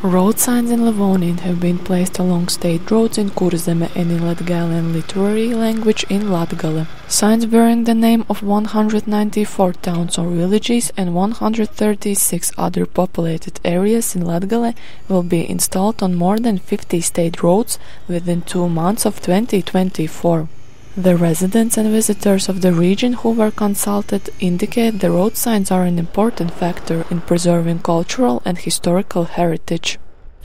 Road signs in Livonian have been placed along state roads in Kurzeme and in Latgalian literary language in Latgale. Signs bearing the name of 194 towns or villages and 136 other populated areas in Latgale will be installed on more than 50 state roads within 2 months of 2024. The residents and visitors of the region who were consulted indicate the road signs are an important factor in preserving cultural and historical heritage.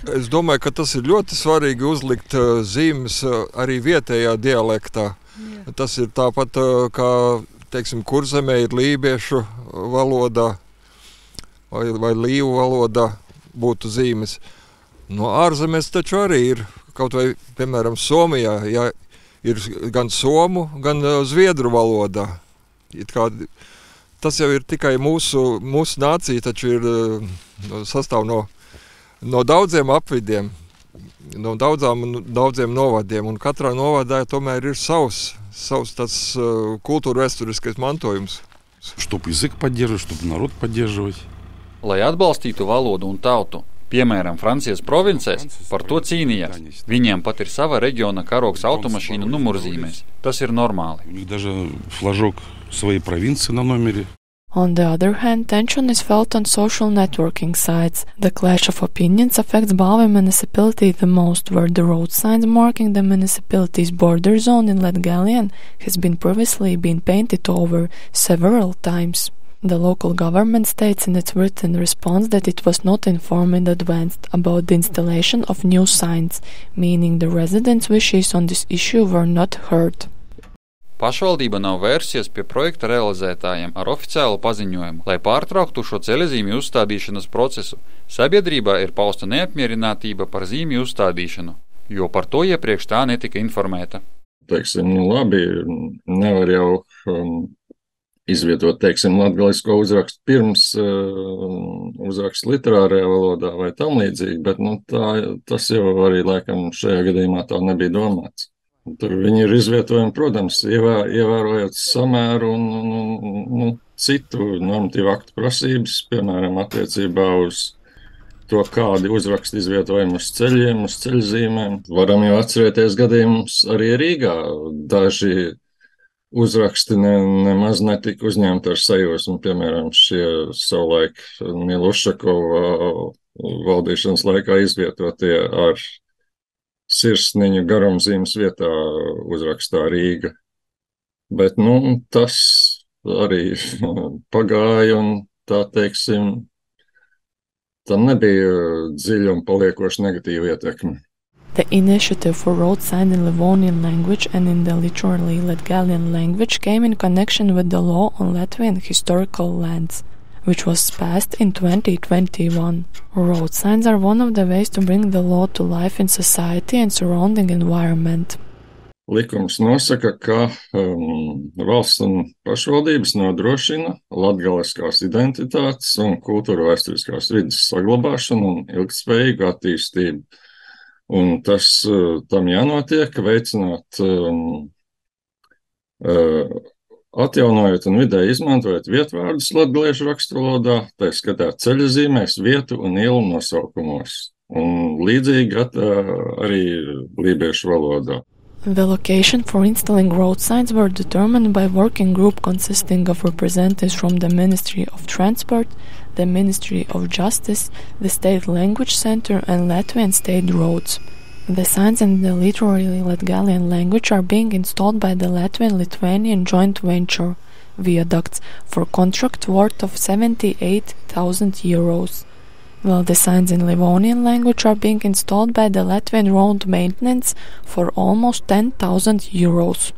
Es domāju, ka tas ir ļoti svarīgi uzlikt zīmes arī vietējā dialektā. Jā. Tas ir tāpat kā, teiksim, Kurzemē ir lībiešu valodā vai līvu valodā būtu zīmes. No ārzemēs taču arī ir, kaut vai, piemēram, Somijā, ja ir gan somu, gan zviedru valodā. Tas jau ir tikai mūsu nācija, taču ir sastāv no daudziem apvidiem, no daudziem novadiem, un katrā novadā tomēr ir savs tas kultūra-vēsturiskais mantojums. Чтобы язык поддерживать, чтобы народ поддерживать. Lai atbalstītu valodu un tautu, piemēram, Francijas provincēs, par to cīnījās. Viņiem pat ir sava reģiona karogs automašīnu numurzīmēs. Tas ir normāli. У них даже флажок своей провинции на номере. On the other hand, tension is felt on social networking sites. The clash of opinions affects Balve municipality the most, where the road signs marking the municipality's border zone in Latgalian has been previously painted over several times. The local government states in its written response that it was not informed in advance about the installation of new signs, meaning the residents' wishes on this issue were not heard. Pašvaldība nav vērsies pie projekta realizētājiem ar oficiālu paziņojumu, lai pārtrauktu šo ceļazīmju uzstādīšanas procesu. Sabiedrībā ir pausta neapmierinātība par zīmju uzstādīšanu, jo par to iepriekš tā netika informēta. Teiksim, labi, nevar jau izvietot, teiksim, latgalisko uzrakstu pirms uzrakstu literārajā valodā vai tam līdzīgi, bet tas jau arī laikam šajā gadījumā tā nebija domāts. Tur viņi ir izvietojumi, protams, ievērojot samēru un citu normatīvu aktu prasības, piemēram, attiecībā uz to, kādi uzraksti izvietojumi uz ceļiem, uz ceļzīmēm. Varam jau atcerēties gadījumus arī Rīgā. Daži uzraksti nemaz netika uzņemti ar sajūsmu, piemēram, šie savulaik Milušakova valdīšanas laikā izvietotie ar sirsniņu garumzīmes vietā uzrakstā Rīga. Bet, tas arī pagāja un tā, teiksim, tam nebija dziļa un paliekoša negatīva ietekme. The initiative for road signs in Livonian language and in the literally Latgalian language came in connection with the law on Latvian historical lands, which was passed in 2021. Road signs are one of the ways to bring the law to life in society and surrounding environment. Likums nosaka, ka valsts un pašvaldības nodrošina latgaliskās identitātes un kultūra vēsturiskās vidas saglabāšanu un ilgtspējīgu attīstību. Un tas tam jānotiek, veicinot, atjaunojot un vidēji izmantojot vietvārdus latgaliešu raksturvalodā, tā skatā ceļazīmēs, vietu un ielu nosaukumos. Un līdzīgi arī lībiešu valodā. The location for installing road signs were determined by a working group consisting of representatives from the Ministry of Transport, the Ministry of Justice, the State Language Center and Latvian State Roads. The signs in the literally Latgalian language are being installed by the Latvian-Lithuanian joint venture, Viaducts, for a contract worth of 78,000 euros, while the signs in Livonian language are being installed by the Latvian Road Maintenance for almost 10,000 euros.